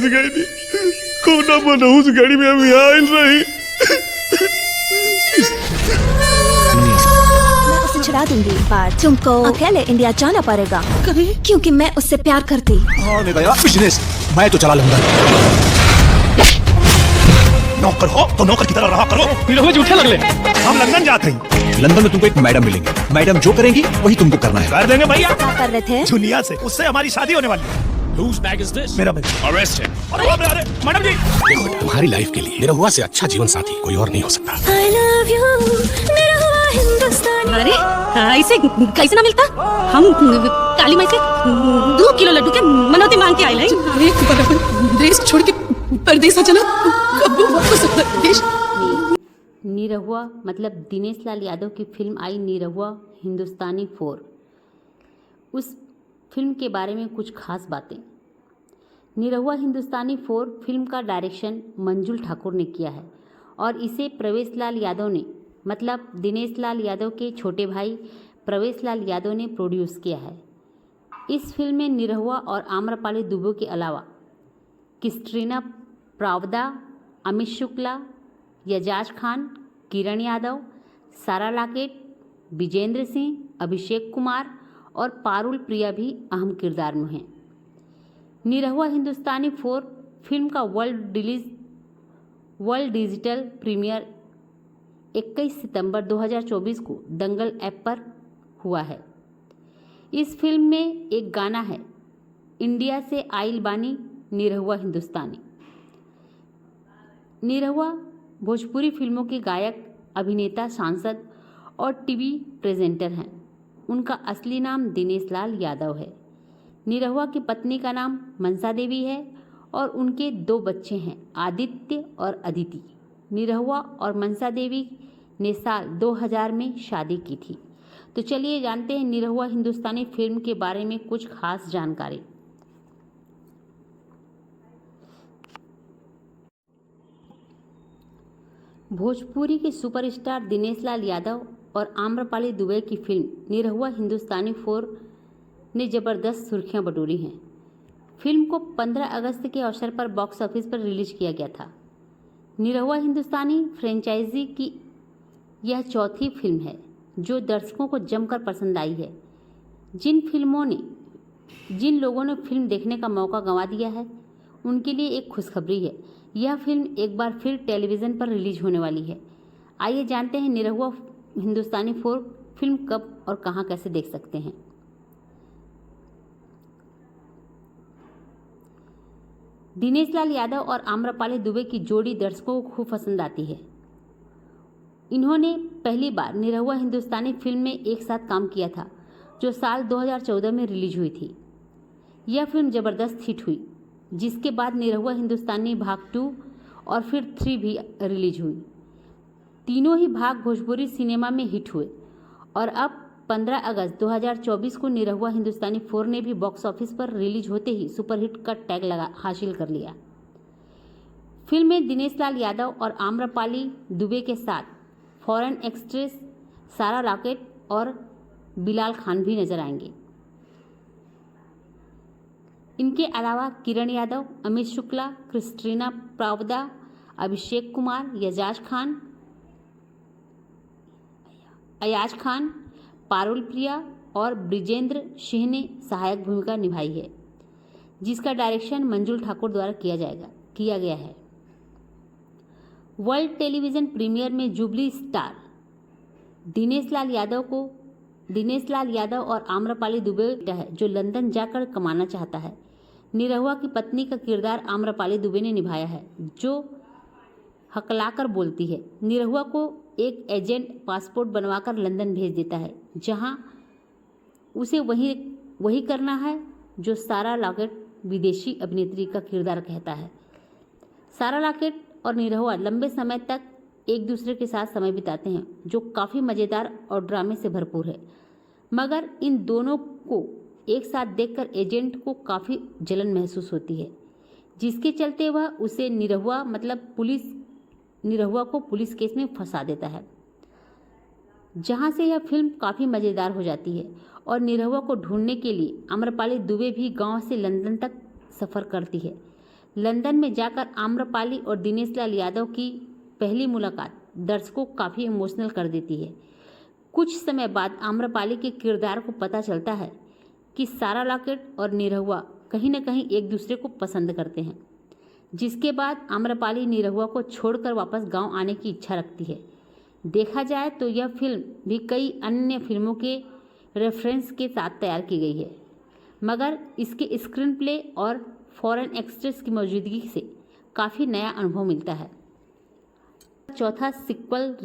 फंस गई थी। कोना मनहूस गाड़ी में हम यहाँ आयल रही। मैं उसे छुड़ा दूंगी, पर तुमको अकेले इंडिया जाना पड़ेगा, क्योंकि मैं उससे प्यार करती। बिजनेस मैं तो चला लूंगा। नौकर हो तो नौकर की तरह रहा करो। झूठे लगले। हम लंदन जाते हैं। लंदन में तुमको एक मैडम मिलेंगे। मैडम जो करेंगी वही तुमको करना है। कर देंगे भैया। क्या कर रहे थे? दुनिया से उससे हमारी शादी होने वाली है। Whose bag is this? मेरा बैग। Arrest him. अरे मैडम जी, देखो, तुम्हारी लाइफ के लिए निरहुआ से अच्छा जीवन साथी कोई और नहीं हो सकता। I love you, मेरा हुआ हिंदुस्तानी। अरे ऐसे कैसे ना मिलता? हम काली माई से 2 किलो लड्डू के मनौती मांग के आए हैं। एक बार अपन देश छोड़ के परदेस आ जाना, कब वापस अपना देश। निरहुआ मतलब दिनेश लाल यादव की फिल्म आई निरहुआ हिंदुस्तानी 4। उस फिल्म के बारे में कुछ खास बातें। निरहुआ हिंदुस्तानी 4 फिल्म का डायरेक्शन मंजुल ठाकुर ने किया है और इसे प्रवेश लाल यादव ने मतलब दिनेश लाल यादव के छोटे भाई प्रवेश लाल यादव ने प्रोड्यूस किया है। इस फिल्म में निरहुआ और आम्रपाली दुबे के अलावा कैटरीना प्रावदा, अमित शुक्ला, एजाज खान, किरण यादव, सारा लाकेट, विजेंद्र सिंह, अभिषेक कुमार और पारुल प्रिया भी अहम किरदार में हैं। निरहुआ हिंदुस्तानी 4 फिल्म का वर्ल्ड डिजिटल प्रीमियर 21 सितंबर 2024 को दंगल ऐप पर हुआ है। इस फिल्म में एक गाना है, इंडिया से आइल बानी निरहुआ हिंदुस्तानी। निरहुआ भोजपुरी फिल्मों के गायक, अभिनेता, सांसद और टीवी प्रेजेंटर हैं। उनका असली नाम दिनेश लाल यादव है। निरहुआ की पत्नी का नाम मनसा देवी है और उनके 2 बच्चे हैं, आदित्य और अदिति। निरहुआ और मनसा देवी ने साल 2000 में शादी की थी। तो चलिए जानते हैं निरहुआ हिंदुस्तानी फिल्म के बारे में कुछ खास जानकारी। भोजपुरी के सुपरस्टार दिनेश लाल यादव और आम्रपाली दुबे की फिल्म निरहुआ हिंदुस्तानी 4 ने ज़बरदस्त सुर्खियां बटोरी हैं। फिल्म को 15 अगस्त के अवसर पर बॉक्स ऑफिस पर रिलीज किया गया था। निरहुआ हिंदुस्तानी फ्रेंचाइजी की यह चौथी फिल्म है जो दर्शकों को जमकर पसंद आई है। जिन लोगों ने फिल्म देखने का मौका गंवा दिया है उनके लिए एक खुशखबरी है, यह फिल्म एक बार फिर टेलीविज़न पर रिलीज होने वाली है। आइए जानते हैं निरहुआ हिंदुस्तानी 4 फिल्म कब और कहां कैसे देख सकते हैं। दिनेश लाल यादव और आम्रपाली दुबे की जोड़ी दर्शकों को खूब पसंद आती है। इन्होंने पहली बार निरहुआ हिंदुस्तानी फिल्म में एक साथ काम किया था जो साल 2014 में रिलीज हुई थी। यह फिल्म ज़बरदस्त हिट हुई, जिसके बाद निरहुआ हिंदुस्तानी भाग 2 और फिर 3 भी रिलीज हुई। तीनों ही भाग भोजपुरी सिनेमा में हिट हुए और अब 15 अगस्त 2024 को निरहुआ हिंदुस्तानी 4 ने भी बॉक्स ऑफिस पर रिलीज होते ही सुपरहिट का टैग हासिल कर लिया। फिल्म में दिनेश लाल यादव और आम्रपाली दुबे के साथ फॉरेन एक्ट्रेस सारा लाकेट और बिलाल खान भी नजर आएंगे। इनके अलावा किरण यादव, अमित शुक्ला, कैटरीना प्रावदा, अभिषेक कुमार, अयाज खान, पारुल प्रिया और ब्रिजेंद्र सिंह ने सहायक भूमिका निभाई है, जिसका डायरेक्शन मंजुल ठाकुर द्वारा किया गया है। वर्ल्ड टेलीविज़न प्रीमियर में जुबली स्टार दिनेश लाल यादव और आम्रपाली दुबे है जो लंदन जाकर कमाना चाहता है। निरहुआ की पत्नी का किरदार आम्रपाली दुबे ने निभाया है, जो हकलाकर बोलती है। निरहुआ को एक एजेंट पासपोर्ट बनवाकर लंदन भेज देता है, जहां उसे वही करना है जो सारा लाकेट विदेशी अभिनेत्री का किरदार कहता है। सारा लाकेट और निरहुआ लंबे समय तक एक दूसरे के साथ समय बिताते हैं, जो काफ़ी मज़ेदार और ड्रामे से भरपूर है। मगर इन दोनों को एक साथ देखकर एजेंट को काफ़ी जलन महसूस होती है, जिसके चलते वह उसे निरहुआ को पुलिस केस में फंसा देता है, जहां से यह फिल्म काफ़ी मज़ेदार हो जाती है और निरहुआ को ढूंढने के लिए आम्रपाली दुबे भी गांव से लंदन तक सफ़र करती है, लंदन में जाकर आम्रपाली और दिनेश लाल यादव की पहली मुलाकात दर्शकों को काफ़ी इमोशनल कर देती है। कुछ समय बाद आम्रपाली के किरदार को पता चलता है कि सारा लॉकेट और निरहुआ कहीं न कहीं एक दूसरे को पसंद करते हैं, जिसके बाद आम्रपाली निरहुआ को छोड़कर वापस गांव आने की इच्छा रखती है। देखा जाए तो यह फिल्म भी कई अन्य फिल्मों के रेफरेंस के साथ तैयार की गई है, मगर इसके स्क्रीन प्ले और फॉरेन एक्ट्रेस की मौजूदगी से काफ़ी नया अनुभव मिलता है। चौथा सीक्वल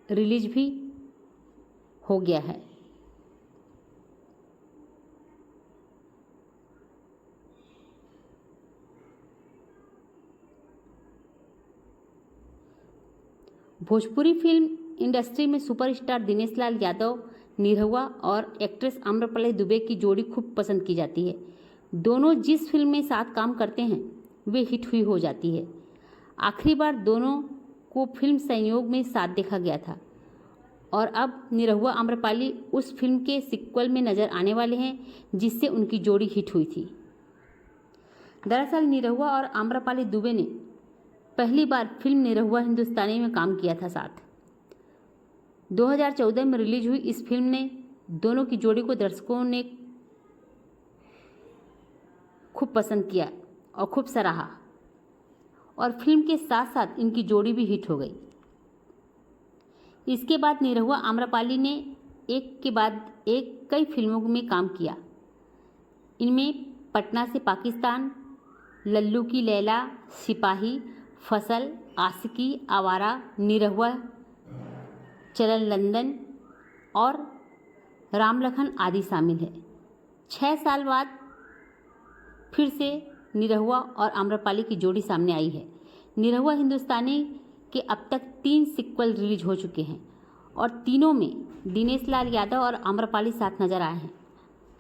रिलीज भी हो गया है। भोजपुरी फिल्म इंडस्ट्री में सुपरस्टार दिनेश लाल यादव, निरहुआ और एक्ट्रेस आम्रपाली दुबे की जोड़ी खूब पसंद की जाती है। दोनों जिस फिल्म में साथ काम करते हैं वे हिट हुई हो जाती है। आखिरी बार दोनों को फिल्म संयोग में साथ देखा गया था और अब निरहुआ आम्रपाली उस फिल्म के सीक्वल में नजर आने वाले हैं जिससे उनकी जोड़ी हिट हुई थी। दरअसल निरहुआ और आम्रपाली दुबे ने पहली बार फिल्म निरहुआ हिंदुस्तानी में काम किया था साथ। 2014 में रिलीज हुई इस फिल्म ने दोनों की जोड़ी को दर्शकों ने खूब पसंद किया और खूब सराहा और फिल्म के साथ साथ इनकी जोड़ी भी हिट हो गई। इसके बाद निरहुआ आम्रपाली ने एक के बाद एक कई फिल्मों में काम किया। इनमें पटना से पाकिस्तान, लल्लू की लैला, सिपाही, फसल, आशिकी, आवारा, निरहुआ, चलन लंदन और राम लखन आदि शामिल है। 6 साल बाद फिर से निरहुआ और आम्रपाली की जोड़ी सामने आई है। निरहुआ हिंदुस्तानी के अब तक 3 सीक्वल रिलीज हो चुके हैं और तीनों में दिनेश लाल यादव और आम्रपाली साथ नजर आए हैं।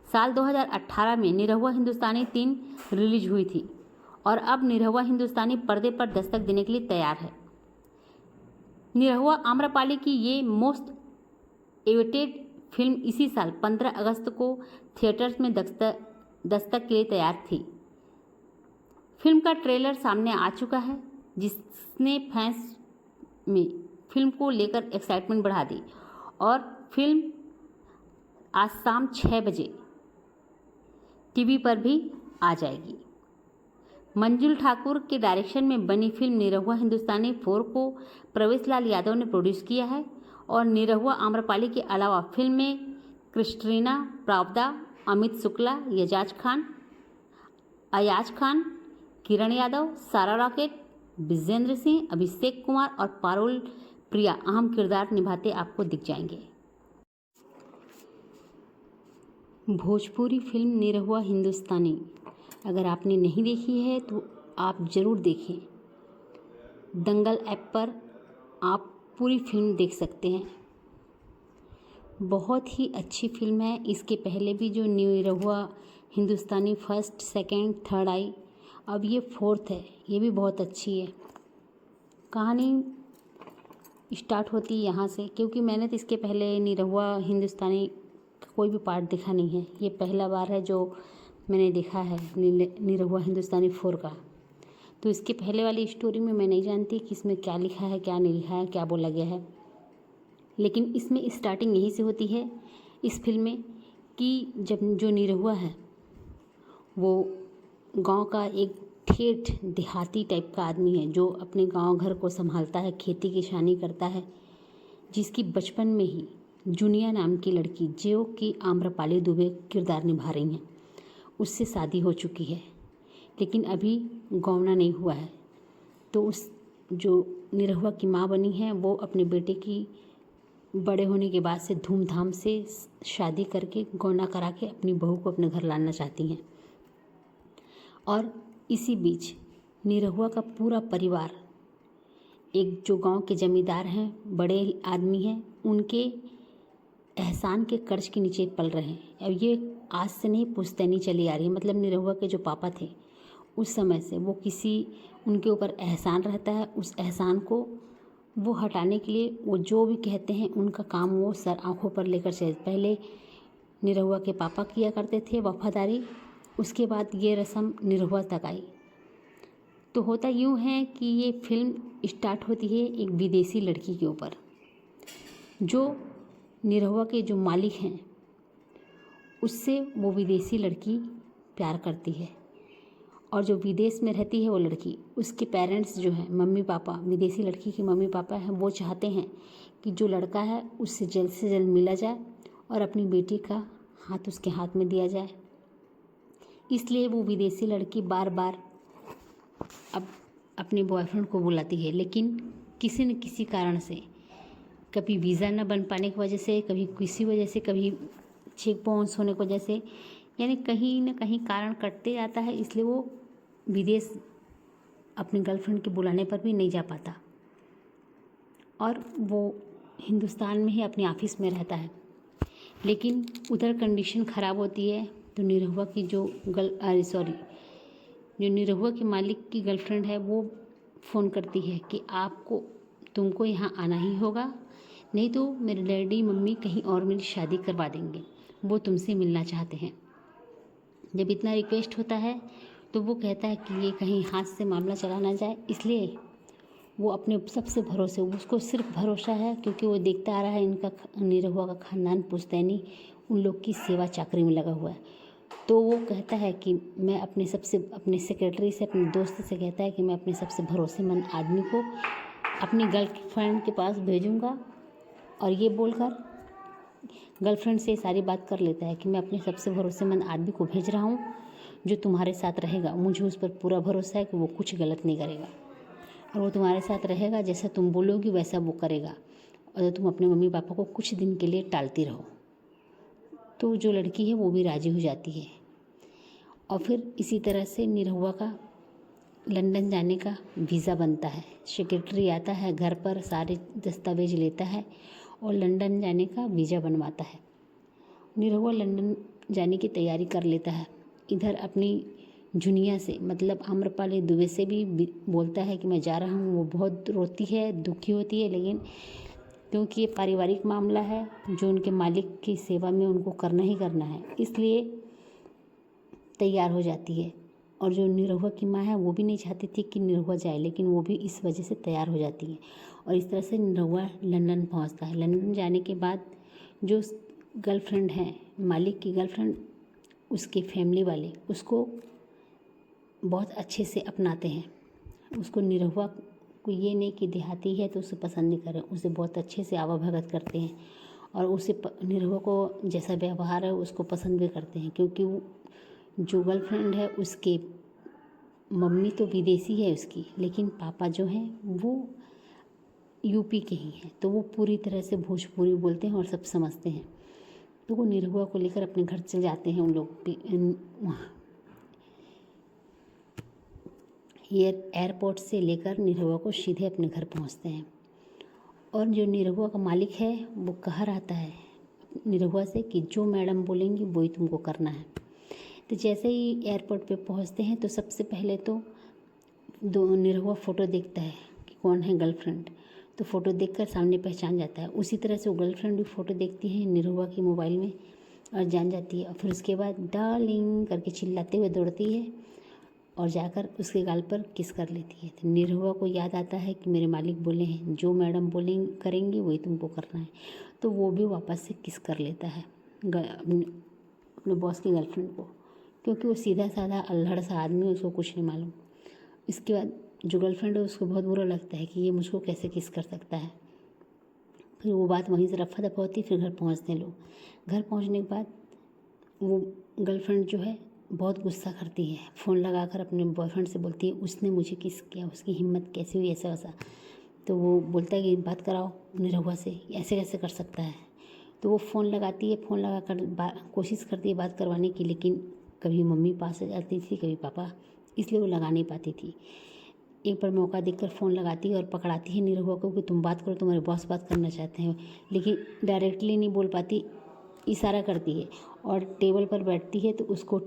साल 2018 में निरहुआ हिंदुस्तानी 3 रिलीज हुई थी और अब निरहुआ हिंदुस्तानी पर्दे पर दस्तक देने के लिए तैयार है। निरहुआ आम्रपाली की ये मोस्ट एवेटेड फिल्म इसी साल 15 अगस्त को थिएटर्स में दस्तक के लिए तैयार थी। फिल्म का ट्रेलर सामने आ चुका है जिसने फैंस में फिल्म को लेकर एक्साइटमेंट बढ़ा दी और फिल्म आज शाम 6 बजे टीवी पर भी आ जाएगी। मंजुल ठाकुर के डायरेक्शन में बनी फिल्म निरहुआ हिंदुस्तानी 4 को प्रवेश लाल यादव ने प्रोड्यूस किया है और निरहुआ आम्रपाली के अलावा फिल्म में क्रिस्टीना प्रावदा, अमित शुक्ला, अयाज खान, किरण यादव, सारा रॉकेट, विजेंद्र सिंह, अभिषेक कुमार और पारुल प्रिया अहम किरदार निभाते आपको दिख जाएंगे। भोजपुरी फिल्म निरहुआ हिंदुस्तानी अगर आपने नहीं देखी है तो आप ज़रूर देखें। दंगल ऐप पर आप पूरी फिल्म देख सकते हैं। बहुत ही अच्छी फिल्म है। इसके पहले भी जो निरहुआ हिंदुस्तानी 1st, 2nd, 3rd आई, अब ये 4th है। ये भी बहुत अच्छी है। कहानी स्टार्ट होती है यहाँ से, क्योंकि मैंने तो इसके पहले निरहुआ हिंदुस्तानी कोई भी पार्ट देखा नहीं है। ये पहला बार है जो मैंने देखा है निरहुआ हिंदुस्तानी 4 का। तो इसके पहले वाली स्टोरी में मैं नहीं जानती कि इसमें क्या लिखा है, क्या नहीं लिखा है, क्या बोला गया है। लेकिन इसमें स्टार्टिंग यहीं से होती है इस फिल्म में कि जब जो निरहुआ है वो गांव का एक ठेठ देहाती टाइप का आदमी है जो अपने गांव घर को संभालता है, खेती किसानी करता है, जिसकी बचपन में ही जुनिया नाम की लड़की जो कि आम्रपाली दुबे किरदार निभा रही हैं, उससे शादी हो चुकी है लेकिन अभी गौना नहीं हुआ है। तो उस जो निरहुआ की माँ बनी है वो अपने बेटे की बड़े होने के बाद से धूमधाम से शादी करके गौना करा के अपनी बहू को अपने घर लाना चाहती हैं। और इसी बीच निरहुआ का पूरा परिवार, एक जो गांव के जमींदार हैं, बड़े आदमी हैं, उनके एहसान के कर्ज के नीचे पल रहे हैं। अब ये आज से नहीं पुश्तैनी चली आ रही है। मतलब निरहुआ के जो पापा थे उस समय से वो उनके ऊपर एहसान रहता है, उस एहसान को वो हटाने के लिए वो जो भी कहते हैं उनका काम वो सर आंखों पर लेकर चले। पहले निरहुआ के पापा किया करते थे वफादारी, उसके बाद ये रस्म निरहुआ तक आई। तो होता यूँ है कि ये फिल्म स्टार्ट होती है एक विदेशी लड़की के ऊपर, जो निरहुआ के जो मालिक हैं उससे वो विदेशी लड़की प्यार करती है। और जो विदेश में रहती है वो लड़की, उसके पेरेंट्स जो हैं, मम्मी पापा, विदेशी लड़की के मम्मी पापा हैं, वो चाहते हैं कि जो लड़का है उससे जल्द से जल्द मिला जाए और अपनी बेटी का हाथ उसके हाथ में दिया जाए। इसलिए वो विदेशी लड़की बार बार अब अपने बॉयफ्रेंड को बुलाती है, लेकिन किसी न किसी कारण से, कभी वीज़ा न बन पाने की वजह से, कभी किसी वजह से, कभी चेक बाउंस होने की वजह से, यानी कहीं न कहीं कारण कटते जाता है। इसलिए वो विदेश अपनी गर्लफ्रेंड के बुलाने पर भी नहीं जा पाता और वो हिंदुस्तान में ही अपने ऑफिस में रहता है। लेकिन उधर कंडीशन ख़राब होती है तो निरहुआ की जो निरहुआ के मालिक की गर्लफ्रेंड है वो फ़ोन करती है कि तुमको यहाँ आना ही होगा, नहीं तो मेरे डैडी मम्मी कहीं और मेरी शादी करवा देंगे, वो तुमसे मिलना चाहते हैं। जब इतना रिक्वेस्ट होता है तो वो कहता है कि ये कहीं हाथ से मामला चला ना जाए, इसलिए वो अपने सबसे भरोसे, उसको सिर्फ भरोसा है क्योंकि वो देखता आ रहा है इनका निरहुआ का ख़ानदान पुश्तैनी उन लोग की सेवा चाकरी में लगा हुआ है। तो वो कहता है कि मैं अपने सेक्रेटरी से, अपने दोस्त से कहता है कि मैं अपने सबसे भरोसेमंद आदमी को अपनी गर्लफ्रेंड के पास भेजूँगा, और ये बोलकर गर्लफ्रेंड से सारी बात कर लेता है कि मैं अपने सबसे भरोसेमंद आदमी को भेज रहा हूँ जो तुम्हारे साथ रहेगा, मुझे उस पर पूरा भरोसा है कि वो कुछ गलत नहीं करेगा और वो तुम्हारे साथ रहेगा, जैसा तुम बोलोगी वैसा वो करेगा, और तुम अपने मम्मी पापा को कुछ दिन के लिए टालती रहो। तो जो लड़की है वो भी राज़ी हो जाती है और फिर इसी तरह से निरहुआ का लंदन जाने का वीज़ा बनता है। सेक्रेटरी आता है घर पर, सारे दस्तावेज लेता है और लंदन जाने का वीज़ा बनवाता है। निरहुआ लंदन जाने की तैयारी कर लेता है। इधर अपनी जुनिया से, मतलब आम्रपाली दुबे से भी बोलता है कि मैं जा रहा हूँ। वो बहुत रोती है, दुखी होती है, लेकिन क्योंकि ये पारिवारिक मामला है जो उनके मालिक की सेवा में उनको करना ही करना है, इसलिए तैयार हो जाती है। और जो निरहुआ की माँ है वो भी नहीं चाहती थी कि निरहुआ जाए, लेकिन वो भी इस वजह से तैयार हो जाती है और इस तरह से निरहुआ लंदन पहुंचता है। लंदन जाने के बाद जो गर्लफ्रेंड है, मालिक की गर्लफ्रेंड, उसके फैमिली वाले उसको बहुत अच्छे से अपनाते हैं। उसको निरहुआ को ये नहीं कि देहाती है तो उसे पसंद नहीं करें, उसे बहुत अच्छे से आवाभगत करते हैं और उसे निरहुआ को जैसा व्यवहार है उसको पसंद भी करते हैं, क्योंकि वो जो गर्लफ्रेंड है उसके मम्मी तो विदेशी है उसकी, लेकिन पापा जो हैं वो यूपी के ही हैं, तो वो पूरी तरह से भोजपुरी बोलते हैं और सब समझते हैं। तो वो निरहुआ को लेकर अपने घर चले जाते हैं। उन लोग एयरपोर्ट से लेकर निरहुआ को सीधे अपने घर पहुंचते हैं और जो निरहुआ का मालिक है वो कह रहता है निरहुआ से कि जो मैडम बोलेंगी वही तुमको करना है। तो जैसे ही एयरपोर्ट पे पहुंचते हैं तो सबसे पहले तो निरहुआ फ़ोटो देखता है कि कौन है गर्लफ्रेंड, तो फ़ोटो देखकर सामने पहचान जाता है। उसी तरह से वो गर्लफ्रेंड भी फ़ोटो देखती है निरहुआ की मोबाइल में और जान जाती है, और फिर उसके बाद डार्लिंग करके चिल्लाते हुए दौड़ती है और जाकर उसके गाल पर किस कर लेती है। तो निरहुआ को याद आता है कि मेरे मालिक बोले हैं जो मैडम करेंगी वही तुमको करना है, तो वो भी वापस से किस कर लेता है अपने बॉस की गर्लफ्रेंड को, क्योंकि वो सीधा साधा अल्हड़ सा आदमी, उसको कुछ नहीं मालूम। इसके बाद जो गर्लफ्रेंड है उसको बहुत बुरा लगता है कि ये मुझको कैसे किस कर सकता है। फिर वो बात वहीं से रफा दफा होती। फिर घर पहुँचते हैं लोग। घर पहुँचने के बाद वो गर्लफ्रेंड जो है बहुत गुस्सा करती है, फ़ोन लगाकर अपने बॉयफ्रेंड से बोलती है उसने मुझे किस किया, उसकी हिम्मत कैसी हुई, ऐसा वैसा। तो वो बोलता है कि बात कराओ निरहुआ से, ऐसे कैसे कर सकता है। तो वो फ़ोन लगाती है, फ़ोन लगाकर कोशिश करती है बात करवाने की, लेकिन कभी मम्मी पास आ जाती थी, कभी पापा, इसलिए वो लगा नहीं पाती थी। एक बार मौका देखकर फ़ोन लगाती है और पकड़ाती है निरहुआ को कि तुम बात करो, तुम्हारे बॉस बात करना चाहते हैं, लेकिन डायरेक्टली नहीं बोल पाती, इशारा करती है और टेबल पर बैठती है तो उसको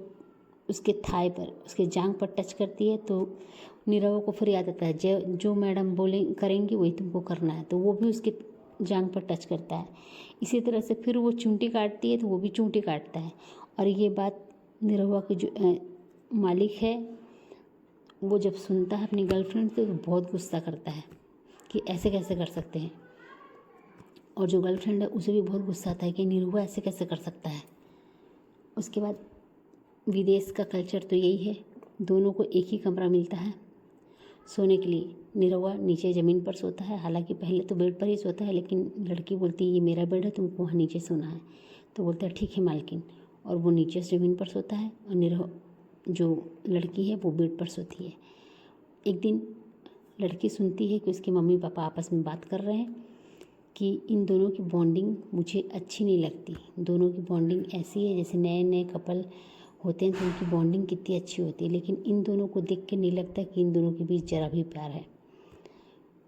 उसके थाई पर, उसके जांघ पर टच करती है। तो निरहुआ को फिर याद आता है जो मैडम करेंगी वही तुमको करना है, तो वो भी उसके जांघ पर टच करता है। इसी तरह से फिर वो चूंटी काटती है तो वो भी चूंटी काटता है। और ये बात निरहुआ के जो मालिक है वो जब सुनता है अपनी गर्लफ्रेंड से तो बहुत गुस्सा करता है कि ऐसे कैसे कर सकते हैं, और जो गर्लफ्रेंड है उसे भी बहुत गुस्सा आता है कि निरहुआ ऐसे कैसे कर सकता है। उसके बाद विदेश का कल्चर तो यही है, दोनों को एक ही कमरा मिलता है सोने के लिए। निरहुआ नीचे ज़मीन पर सोता है, हालांकि पहले तो बेड पर ही सोता है, लेकिन लड़की बोलती है ये मेरा बेड है, तुमको वहाँ नीचे सोना है। तो बोलता है ठीक है मालकिन, और वो नीचे ज़मीन पर सोता है और जो लड़की है वो बेड पर सोती है। एक दिन लड़की सुनती है कि उसके मम्मी पापा आपस में बात कर रहे हैं कि इन दोनों की बॉन्डिंग मुझे अच्छी नहीं लगती। दोनों की बॉन्डिंग ऐसी है जैसे नए नए कपल होते हैं तो उनकी बॉन्डिंग कितनी अच्छी होती है, लेकिन इन दोनों को देख के नहीं लगता कि इन दोनों के बीच ज़रा भी प्यार है।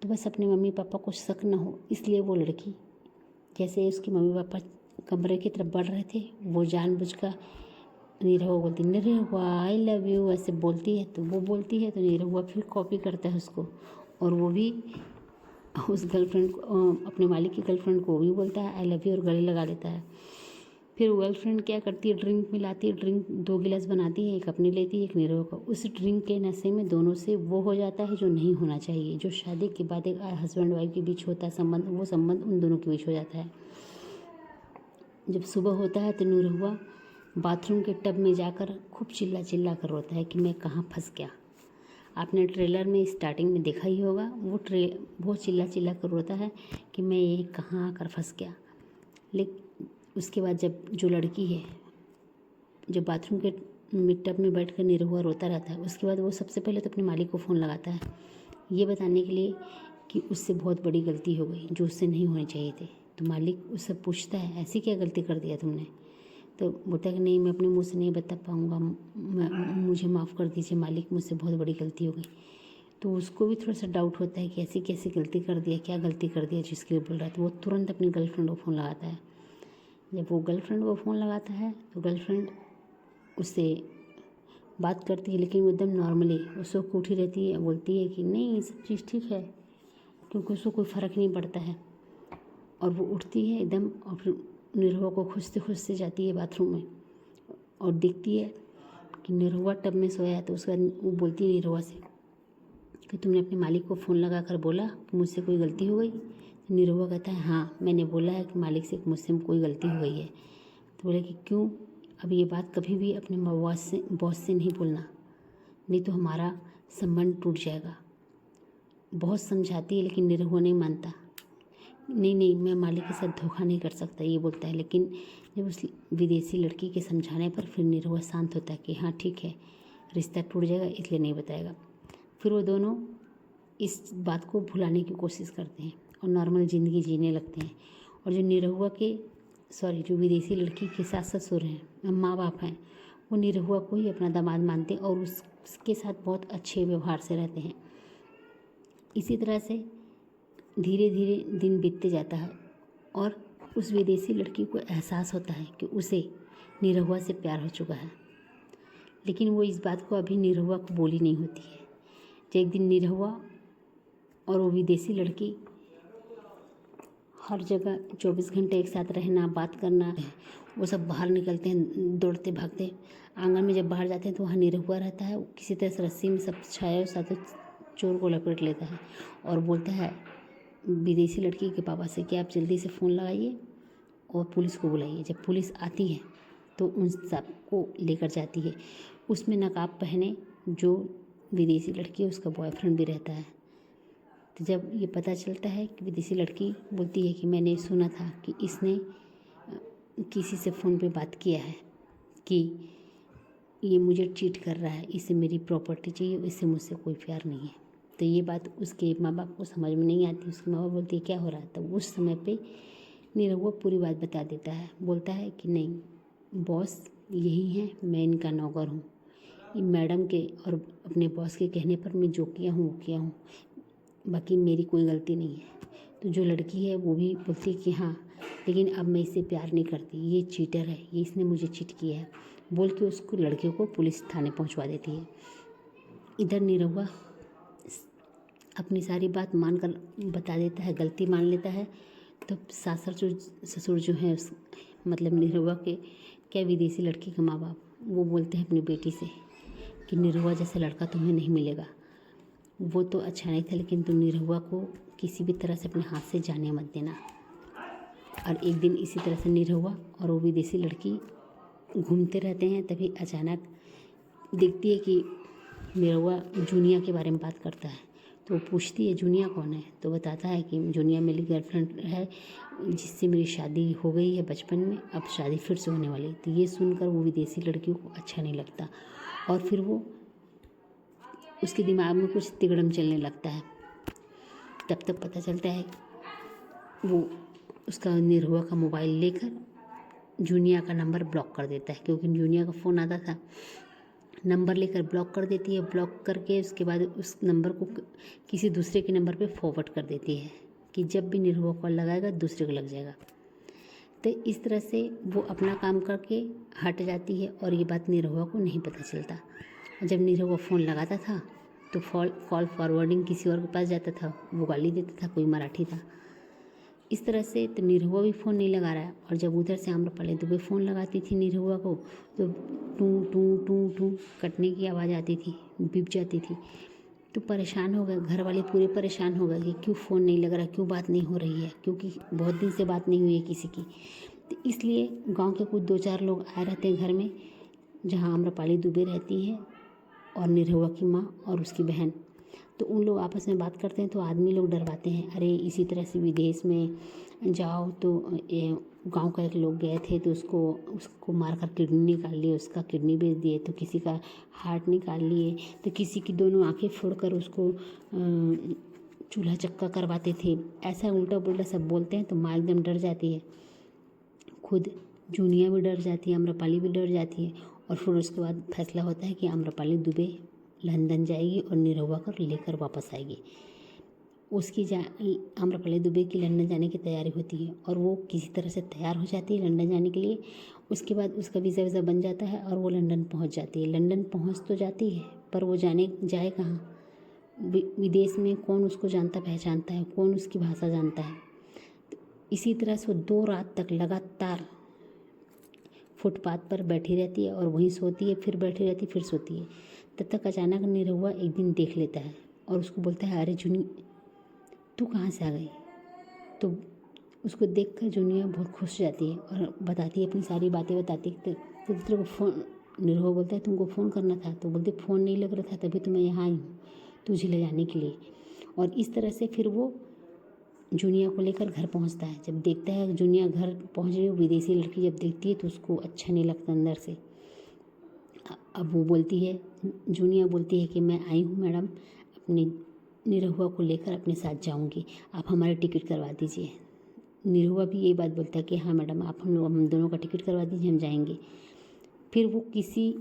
तो बस अपने मम्मी पापा को शक न हो इसलिए वो लड़की, जैसे उसके मम्मी पापा कमरे की तरफ बढ़ रहे थे, वो जानबूझकर निरहुआ बोलती निरहुआ आई लव यू ऐसे बोलती है। तो वो बोलती है तो निरहुआ फिर कॉपी करता है उसको, और वो भी उस गर्लफ्रेंड को, अपने मालिक की गर्लफ्रेंड को भी बोलता है आई लव यू और गले लगा लेता है। फिर गर्लफ्रेंड क्या करती है, ड्रिंक मिलाती है, ड्रिंक 2 गिलास बनाती है, एक अपनी लेती है एक निरहुआ का। उस ड्रिंक के नशे में दोनों से वो हो जाता है जो नहीं होना चाहिए, जो शादी के बाद एक हस्बैंड वाइफ के बीच होता है संबंध, वो संबंध उन दोनों के बीच हो जाता है। जब सुबह होता है तो निरहुआ बाथरूम के टब में जाकर खूब चिल्ला चिल्ला कर रोता है कि मैं कहाँ फंस गया। आपने ट्रेलर में स्टार्टिंग में देखा ही होगा, वो चिल्ला चिल्ला कर रोता है कि मैं ये कहाँ आकर फंस गया। लेकिन उसके बाद जब जो लड़की है जब बाथरूम के टब में बैठ कर निरहुआ रोता रहता है, उसके बाद वो सबसे पहले तो अपने मालिक को फ़ोन लगाता है ये बताने के लिए कि उससे बहुत बड़ी गलती हो गई जो उससे नहीं होनी चाहिए थी। तो मालिक उससे पूछता है ऐसी क्या गलती कर दिया तुमने। तो बोलता है कि नहीं मैं अपने मुंह से नहीं बता पाऊँगा, मुझे माफ़ कर दीजिए मालिक, मुझसे बहुत बड़ी गलती हो गई। तो उसको भी थोड़ा सा डाउट होता है कि ऐसी कैसी गलती कर दिया, क्या गलती कर दिया जिसके लिए बोल रहा है। तो वो तुरंत अपनी गर्लफ्रेंड को फ़ोन लगाता है। जब वो गर्लफ्रेंड को फ़ोन लगाता है तो गर्लफ्रेंड उससे बात करती है, लेकिन वो एकदम नॉर्मली उसको उठी रहती है, बोलती है कि नहीं सब चीज़ ठीक है, क्योंकि उसको कोई फ़र्क नहीं पड़ता है। और वो उठती है एकदम और फिर निरहुआ को खुशते खुशते जाती है बाथरूम में और देखती है कि निरहुआ टब में सोया है। तो उसके बाद वो बोलती है निरहुआ से कि तुमने अपने मालिक को फ़ोन लगा कर बोला कि मुझसे कोई गलती हो गई। तो निरहुआ कहता है हाँ मैंने बोला है कि मालिक से मुझसे कोई गलती हो गई है। तो बोले कि क्यों, अब ये बात कभी भी अपने बॉस से नहीं बोलना, नहीं तो हमारा संबंध टूट जाएगा। बहुत समझाती है लेकिन निरहुआ नहीं मानता। नहीं मैं मालिक के साथ धोखा नहीं कर सकता ये बोलता है। लेकिन जब उस विदेशी लड़की के समझाने पर फिर निरहुआ शांत होता है कि हाँ ठीक है रिश्ता टूट जाएगा इसलिए नहीं बताएगा। फिर वो दोनों इस बात को भुलाने की कोशिश करते हैं और नॉर्मल ज़िंदगी जीने लगते हैं। और जो निरहुआ के जो विदेशी लड़की के सास ससुर हैं, माँ बाप हैं, वो निरहुआ को ही अपना दामाद मानते हैं और उसके साथ बहुत अच्छे व्यवहार से रहते हैं। इसी तरह से धीरे धीरे दिन बीतते जाता है और उस विदेशी लड़की को एहसास होता है कि उसे निरहुआ से प्यार हो चुका है, लेकिन वो इस बात को अभी निरहुआ को बोली नहीं होती है। जब एक दिन निरहुआ और वो विदेशी लड़की हर जगह 24 घंटे एक साथ रहना, बात करना, वो सब बाहर निकलते हैं दौड़ते भागते। आंगन में जब बाहर जाते हैं तो वहाँ निरहुआ रहता है, किसी तरह से रस्सी में सब छाया साथ चोर को लपेट लेता है और बोलता है विदेशी लड़की के पापा से कि आप जल्दी से फ़ोन लगाइए और पुलिस को बुलाइए। जब पुलिस आती है तो उन सबको लेकर जाती है। उसमें नकाब पहने जो विदेशी लड़की है उसका बॉयफ्रेंड भी रहता है। तो जब ये पता चलता है कि विदेशी लड़की बोलती है कि मैंने सुना था कि इसने किसी से फ़ोन पे बात किया है कि ये मुझे चीट कर रहा है, इसे मेरी प्रॉपर्टी चाहिए, इससे मुझसे कोई प्यार नहीं है। तो ये बात उसके माँ बाप को समझ में नहीं आती। उसके माँ बाप बोलती है क्या हो रहा है। तो उस समय पे निरहुआ पूरी बात बता देता है, बोलता है कि नहीं बॉस यही है, मैं इनका नौकर हूँ, मैडम के और अपने बॉस के कहने पर मैं जो किया हूँ वो किया हूँ, बाकी मेरी कोई गलती नहीं है। तो जो लड़की है वो भी बोलती है कि हाँ लेकिन अब मैं इससे प्यार नहीं करती, ये चीटर है, ये इसने मुझे चीट किया है, बोल के उसको लड़के को पुलिस थाने पहुंचवा देती है। इधर निरहुआ अपनी सारी बात मानकर बता देता है, गलती मान लेता है। तो ससुर जो है मतलब निरहुआ के क्या विदेशी लड़की के माँ बाप वो बोलते हैं अपनी बेटी से कि निरहुआ जैसा लड़का तुम्हें नहीं मिलेगा। वो तो अच्छा नहीं था, लेकिन तुम निरहुआ को किसी भी तरह से अपने हाथ से जाने मत देना। और एक दिन इसी तरह से निरहुआ और वो विदेशी लड़की घूमते रहते हैं। तभी अचानक देखती है कि निरहुआ जूनिया के बारे में बात करता है। तो वो पूछती है जूनिया कौन है, तो बताता है कि जूनिया मेरी गर्लफ्रेंड है जिससे मेरी शादी हो गई है बचपन में, अब शादी फिर से होने वाली। तो ये सुनकर वो विदेशी लड़की को अच्छा नहीं लगता और फिर वो उसके दिमाग में कुछ तिगड़म चलने लगता है। तब तक पता चलता है वो उसका निरहुआ का मोबाइल लेकर जूनिया का नंबर ब्लॉक कर देता है, क्योंकि जूनिया का फ़ोन आता था। नंबर लेकर ब्लॉक कर देती है। ब्लॉक करके उसके बाद उस नंबर को किसी दूसरे के नंबर पे फॉरवर्ड कर देती है कि जब भी निरहुआ कॉल लगाएगा दूसरे को लग जाएगा। तो इस तरह से वो अपना काम करके हट जाती है और ये बात निरहुआ को नहीं पता चलता। जब निरहुआ फ़ोन लगाता था तो कॉल फॉरवर्डिंग किसी और के पास जाता था, वो गाली देता था, कोई मराठी था। इस तरह से तो निरहुआ भी फ़ोन नहीं लगा रहा है। और जब उधर से आम्रपाली दुबे फ़ोन लगाती थी निरहुआ को तो टू टू टू टू कटने की आवाज़ आती थी, बीप जाती थी। तो परेशान हो गए, घर वाले पूरे परेशान हो गए कि क्यों फ़ोन नहीं लग रहा, क्यों बात नहीं हो रही है, क्योंकि बहुत दिन से बात नहीं हुई है किसी की। तो इसलिए गांव के कुछ 2-4 लोग आए रहते हैं घर में, जहां आम्रपाली दुबे रहती है और निरहुआ की माँ और उसकी बहन। तो उन लोग आपस में बात करते हैं तो आदमी लोग डरवाते हैं, अरे इसी तरह से विदेश में जाओ तो गांव का एक लोग गए थे तो उसको मारकर किडनी निकाल लिए, उसका किडनी बेच दिए, तो किसी का हार्ट निकाल लिए, तो किसी की दोनों आंखें फोड़कर उसको चूल्हा चक्का करवाते थे। ऐसा उल्टा पुल्टा सब बोलते हैं तो माँ एकदम डर जाती है। खुद जूनिया भी डर जाती है, आम्रपाली भी डर जाती है। और फिर उसके बाद फैसला होता है कि आम्रपाली दुबे लंदन जाएगी और निरहुआ को लेकर वापस आएगी। उसकी आम्रपाली दुबे की लंदन जाने की तैयारी होती है और वो किसी तरह से तैयार हो जाती है लंदन जाने के लिए। उसके बाद उसका वीज़ा बन जाता है और वो लंदन पहुंच जाती है। लंदन पहुंच तो जाती है पर वो जाए कहाँ? विदेश में कौन उसको जानता पहचानता है, कौन उसकी भाषा जानता है। तो इसी तरह से 2 रात तक लगातार फुटपाथ पर बैठी रहती है और वहीं सोती है, फिर बैठी रहती है, फिर सोती है। तब तक अचानक निरहुआ एक दिन देख लेता है और उसको बोलता है, अरे जूनी तू कहाँ से आ गई? तो उसको देखकर जूनिया बहुत खुश हो जाती है और बताती है, अपनी सारी बातें बताती है। तो तेरे को फ़ोन, निरहुआ बोलता है तुमको फ़ोन करना था, तो बोलते फ़ोन नहीं लग रहा था तभी तो मैं यहाँ आई हूँ तुझे ले जाने के लिए। और इस तरह से फिर वो जूनिया को लेकर घर पहुंचता है। जब देखता है जूनिया घर पहुंच रही है, विदेशी लड़की जब देखती है तो उसको अच्छा नहीं लगता अंदर से। अब वो बोलती है, जूनिया बोलती है कि मैं आई हूँ मैडम, अपने निरहुआ को लेकर अपने साथ जाऊँगी, आप हमारी टिकट करवा दीजिए। निरहुआ भी यही बात बोलता है कि हाँ मैडम, आप हम दोनों का टिकट करवा दीजिए, हम जाएंगे। फिर वो किसी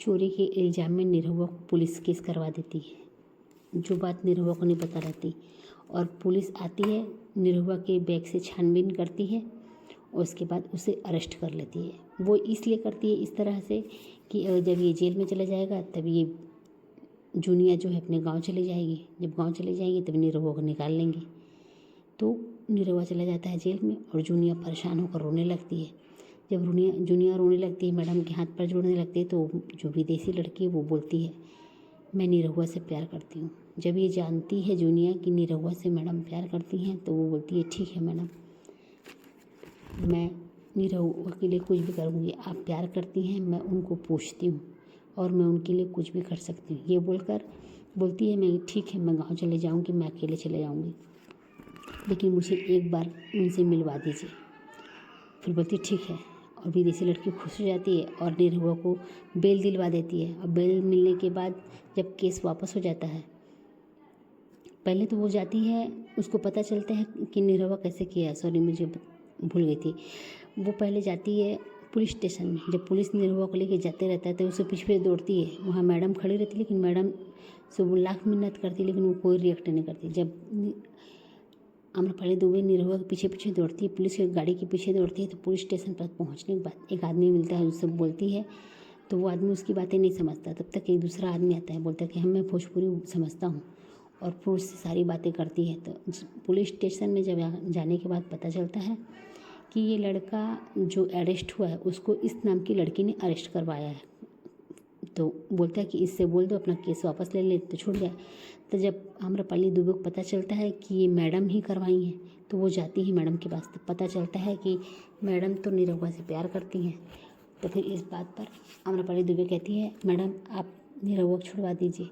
चोरी के इल्ज़ाम में निरहुआ को पुलिस केस करवा देती है, जो बात निरहुआ को नहीं पता रहती। और पुलिस आती है, निरहुआ के बैग से छानबीन करती है और उसके बाद उसे अरेस्ट कर लेती है। वो इसलिए करती है इस तरह से कि जब ये जेल में चला जाएगा तब ये जूनिया जो है अपने गांव चली जाएगी। जब गांव चली जाएगी तब निरहुआ को निकाल लेंगे। तो निरहुआ चला जाता है जेल में और जूनिया परेशान होकर रोने लगती है। जब जूनिया रोने लगती है, मैडम के हाथ पर जोड़ने लगती है, तो जो विदेशी लड़की है वो बोलती है, मैं निरहुआ से प्यार करती हूँ। जब ये जानती है जूनिया कि निरहुआ से मैडम प्यार करती हैं तो वो बोलती है, ठीक है मैडम, मैं निरहुआ के लिए कुछ भी करूँगी, आप प्यार करती हैं, मैं उनको पूछती हूँ और मैं उनके लिए कुछ भी कर सकती हूँ। ये बोलकर बोलती है, मैं ठीक है, मैं गांव चले जाऊँगी, मैं अकेले चले जाऊँगी, लेकिन मुझे एक बार उनसे मिलवा दीजिए। फिर बोलती है ठीक है, और विदेशी लड़की खुश हो जाती है और निरहुआ को बेल दिलवा देती है। और बेल मिलने के बाद जब केस वापस हो जाता है, पहले तो वो जाती है, उसको पता चलता है कि निरहुआ कैसे किया, सॉरी मुझे भूल गई थी। वो पहले जाती है पुलिस स्टेशन में। जब पुलिस निरहुआ को लेके जाते रहता है तो उसे पीछे दौड़ती है। वहाँ मैडम खड़ी रहती है, लेकिन मैडम से वो लाख मिन्नत करती, लेकिन वो कोई रिएक्ट नहीं करती। जब आम्रपाली दुबे निरहुआ के पीछे पीछे दौड़ती है, पुलिस की गाड़ी के पीछे दौड़ती है, तो पुलिस स्टेशन पर पहुंचने के बाद एक आदमी मिलता है, उससे बोलती है, तो वो आदमी उसकी बातें नहीं समझता। तब तक एक दूसरा आदमी आता है, बोलता है कि मैं भोजपुरी समझता हूँ, और पुलिस से सारी बातें करती है। तो पुलिस स्टेशन में जब जाने के बाद पता चलता है कि ये लड़का जो अरेस्ट हुआ है उसको इस नाम की लड़की ने अरेस्ट करवाया है। तो बोलता है कि इससे बोल दो अपना केस वापस ले ले तो छूट जाए। तो जब आम्रपाली दुबे को पता चलता है कि ये मैडम ही करवाई हैं तो वो जाती है मैडम के पास। तो पता चलता है कि मैडम तो निरहुआ से प्यार करती हैं। तो फिर इस बात पर आम्रपाली दुबे कहती है, मैडम आप निरहुआ को छुड़वा दीजिए,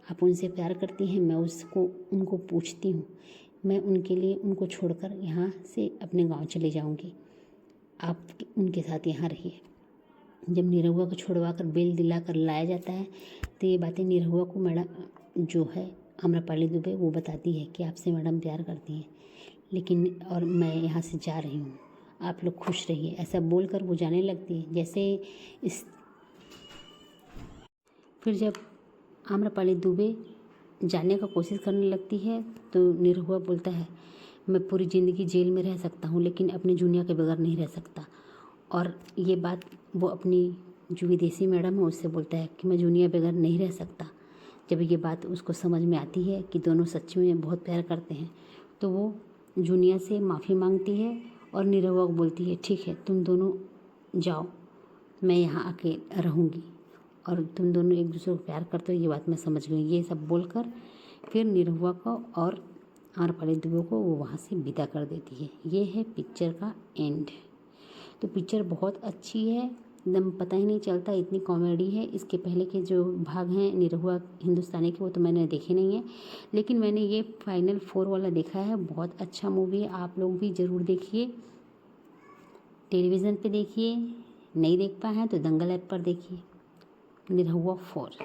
आप उनसे प्यार करती हैं, मैं उनको पूछती हूँ, मैं उनके लिए उनको छोड़कर यहाँ से अपने गाँव चले जाऊँगी, आप उनके साथ यहाँ रहिए। जब निरहुआ को छुड़वा कर बेल दिला कर लाया जाता है तो ये बातें निरहुआ को मैडम जो है आम्रपाली दुबे वो बताती है कि आपसे मैडम प्यार करती हैं, लेकिन और मैं यहाँ से जा रही हूँ, आप लोग खुश रहिए। ऐसा बोलकर वो जाने लगती है। जैसे इस फिर जब आम्रपाली दुबे जाने का कोशिश करने लगती है तो निरहुआ बोलता है, मैं पूरी ज़िंदगी जेल में रह सकता हूँ लेकिन अपनी जूनिया के बगैर नहीं रह सकता। और ये बात वो अपनी जो विदेशी मैडम है उससे बोलता है कि मैं जूनिया बगैर नहीं रह सकता। जब ये बात उसको समझ में आती है कि दोनों सच में बहुत प्यार करते हैं तो वो जूनिया से माफ़ी मांगती है और निरहुआ को बोलती है, ठीक है तुम दोनों जाओ, मैं यहाँ आके रहूँगी और तुम दोनों एक दूसरे को प्यार करते हो, ये बात मैं समझ गई। ये सब बोलकर फिर निरहुआ को और आम्रपाली दुबे को वो वहाँ से विदा कर देती है। ये है पिक्चर का एंड। तो पिक्चर बहुत अच्छी है, एकदम पता ही नहीं चलता, इतनी कॉमेडी है। इसके पहले के जो भाग हैं निरहुआ हिंदुस्तानी के वो तो मैंने देखे नहीं है, लेकिन मैंने ये फाइनल 4 वाला देखा है। बहुत अच्छा मूवी है, आप लोग भी ज़रूर देखिए, टेलीविज़न पे देखिए, नहीं देख पाए हैं तो दंगल ऐप पर देखिए निरहुआ 4।